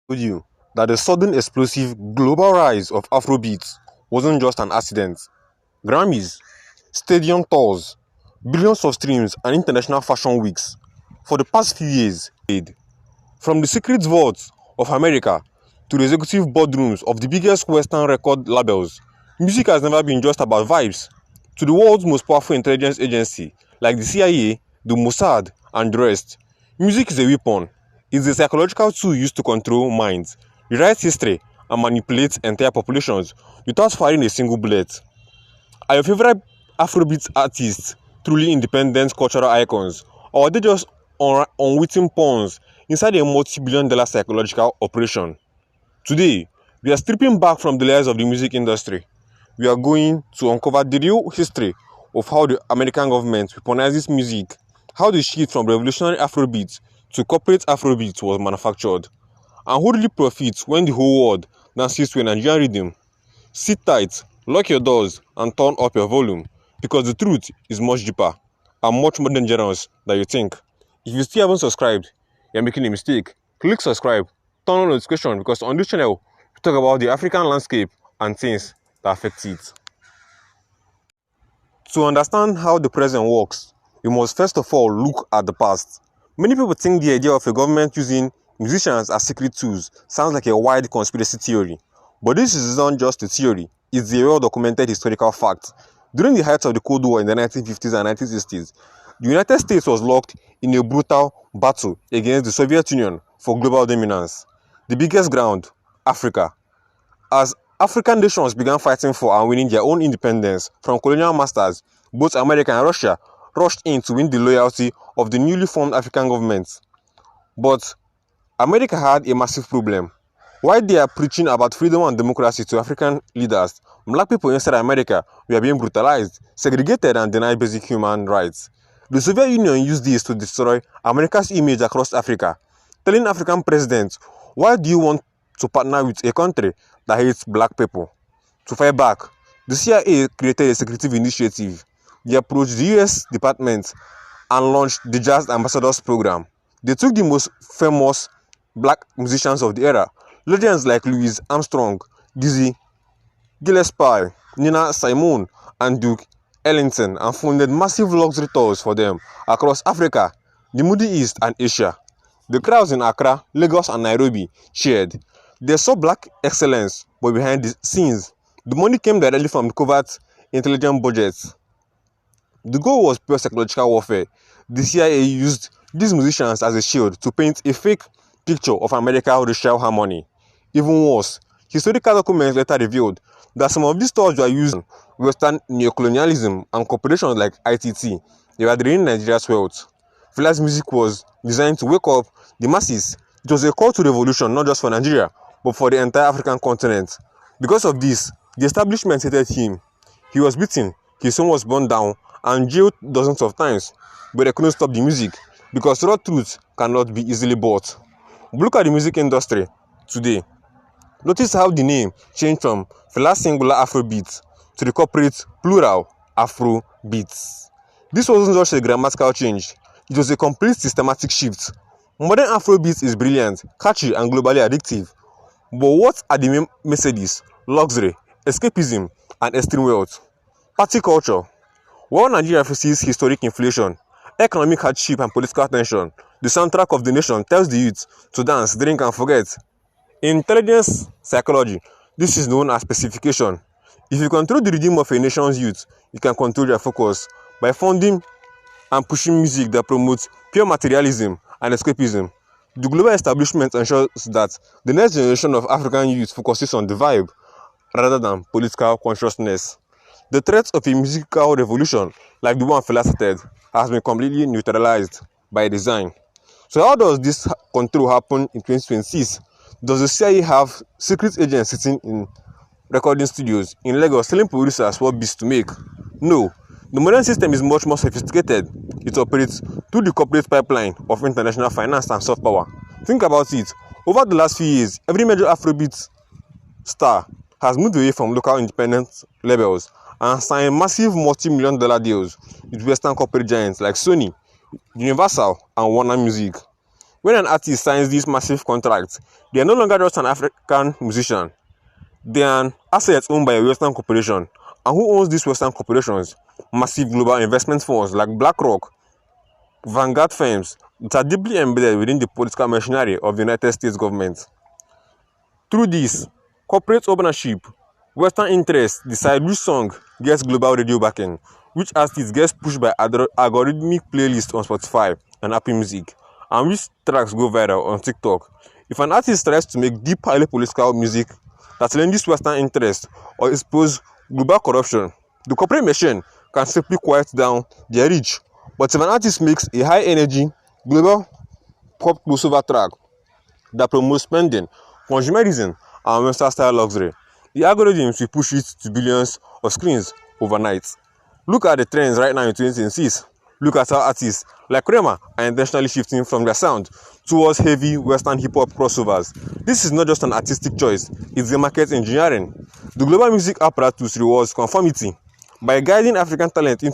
Told you that the sudden explosive global rise of Afrobeats wasn't just an accident. Grammys, stadium tours, billions of streams, and international fashion weeks for the past few years. From the secret vaults of America to the executive boardrooms of the biggest Western record labels, music has never been just about vibes. To the world's most powerful intelligence agency, like the CIA, the Mossad, and the rest, music is a weapon. It's a psychological tool used to control minds, rewrite history, and manipulate entire populations without firing a single bullet. Are your favorite Afrobeat artists truly independent cultural icons, or are they just unwitting pawns inside a multi-billion-dollar psychological operation? Today, we are stripping back from the layers of the music industry. We are going to uncover the real history of how the American government weaponizes music, how the shift from revolutionary Afrobeat to corporate Afrobeat was manufactured, and who really profits when the whole world dances to a Nigerian rhythm. Sit tight, lock your doors, and turn up your volume, because the truth is much deeper and much more dangerous than you think. If you still haven't subscribed, you're making a mistake. Click subscribe, turn on notification, because on this channel, we talk about the African landscape and things that affect it. To understand how the present works, we must first of all look at the past. Many people think the idea of a government using musicians as secret tools sounds like a wide conspiracy theory. But this is not just a theory, it's a well-documented historical fact. During the height of the Cold War in the 1950s and 1960s, the United States was locked in a brutal battle against the Soviet Union for global dominance. The biggest ground, Africa. As African nations began fighting for and winning their own independence from colonial masters, both America and Russia rushed in to win the loyalty of the newly formed African governments. But America had a massive problem. While they are preaching about freedom and democracy to African leaders, black people inside America were being brutalized, segregated, and denied basic human rights. The Soviet Union used this to destroy America's image across Africa, telling African presidents, why do you want to partner with a country that hates black people? To fight back, the CIA created a secretive initiative. They approached the US Department and launched the Jazz Ambassadors Program. They took the most famous black musicians of the era, legends like Louis Armstrong, Dizzy Gillespie, Nina Simone, and Duke Ellington, and funded massive luxury tours for them across Africa, the Middle East, and Asia. The crowds in Accra, Lagos, and Nairobi cheered. They saw black excellence, but behind the scenes, the money came directly from covert intelligence budgets. The goal was pure psychological warfare. The CIA used these musicians as a shield to paint a fake picture of America's racial harmony. Even worse, historical documents later revealed that some of these tours were using Western neocolonialism and corporations like ITT. They were draining Nigeria's wealth. Fela's music was designed to wake up the masses. It was a call to revolution, not just for Nigeria, but for the entire African continent. Because of this, the establishment hated him. He was beaten, his home was burned down, and jailed dozens of times. But they couldn't stop the music, because raw truth cannot be easily bought. Look at the music industry today. Notice how the name changed from Fela singular Afrobeat to the corporate plural Afrobeats. This wasn't just a grammatical change, it was a complete systematic shift. Modern Afrobeats is brilliant, catchy, and globally addictive. But what are the main messages? Luxury, escapism, and extreme wealth. Party culture. While Nigeria faces historic inflation, economic hardship, and political tension, the soundtrack of the nation tells the youth to dance, drink, and forget. In intelligence psychology, this is known as specification. If you control the rhythm of a nation's youth, you can control their focus by funding and pushing music that promotes pure materialism and escapism. The global establishment ensures that the next generation of African youth focuses on the vibe rather than political consciousness. The threat of a musical revolution like the one Fela started has been completely neutralized by design. So how does this control happen in 2026? Does the CIA have secret agents sitting in recording studios in Lagos telling producers what beats to make? No. The modern system is much more sophisticated. It operates through the corporate pipeline of international finance and soft power. Think about it. Over the last few years, every major Afrobeat star has moved away from local independent labels and signed massive multi-million-dollar deals with Western corporate giants like Sony, Universal, and Warner Music. When an artist signs these massive contracts, they are no longer just an African musician. They are an asset owned by a Western corporation. And who owns these Western corporations? Massive global investment funds like BlackRock, Vanguard firms that are deeply embedded within the political machinery of the United States government. Through this corporate ownership, Western interests decide which song gets global radio backing, which artist gets pushed by algorithmic playlists on Spotify and Apple Music, and which tracks go viral on TikTok. If an artist tries to make deep, highly political music that challenges Western interests or expose global corruption, the corporate machine can simply quiet down their reach. But if an artist makes a high-energy, global pop crossover track that promotes spending, consumerism, and Western-style luxury, the algorithms will push it to billions of screens overnight. Look at the trends right now in 2026. Look at how artists like Rema are intentionally shifting from their sound towards heavy Western hip-hop crossovers. This is not just an artistic choice, it's a market engineering. The global music apparatus rewards conformity by guiding African talent into